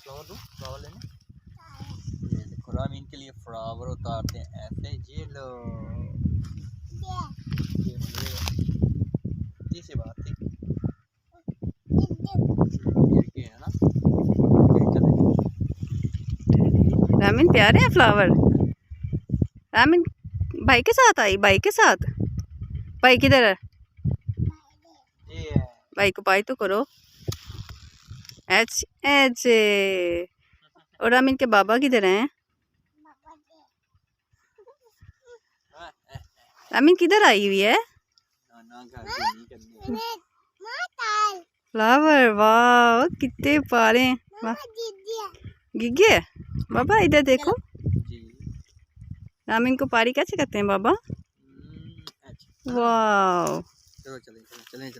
Flower दो, flower लेने। ये देखो रामीन के लिए फ्लावर उतारते हैं ऐसे। ये लो, ये सी बात थी। ये है ना, रामीन प्यारे हैं फ्लावर। रामीन भाई के साथ आई, भाई के साथ। भाई किधर है? भाई को बाय तो करो। H H. और रामीन के बाबा किधर हैं? रामीन किधर आई हुई है? फ्लावर, वाह कितने प्यारे हैं। गिगे बाबा इधर देखो। रामीन को पारी कैसे करते हैं बाबा? वाह। चलो चले चले चले चले।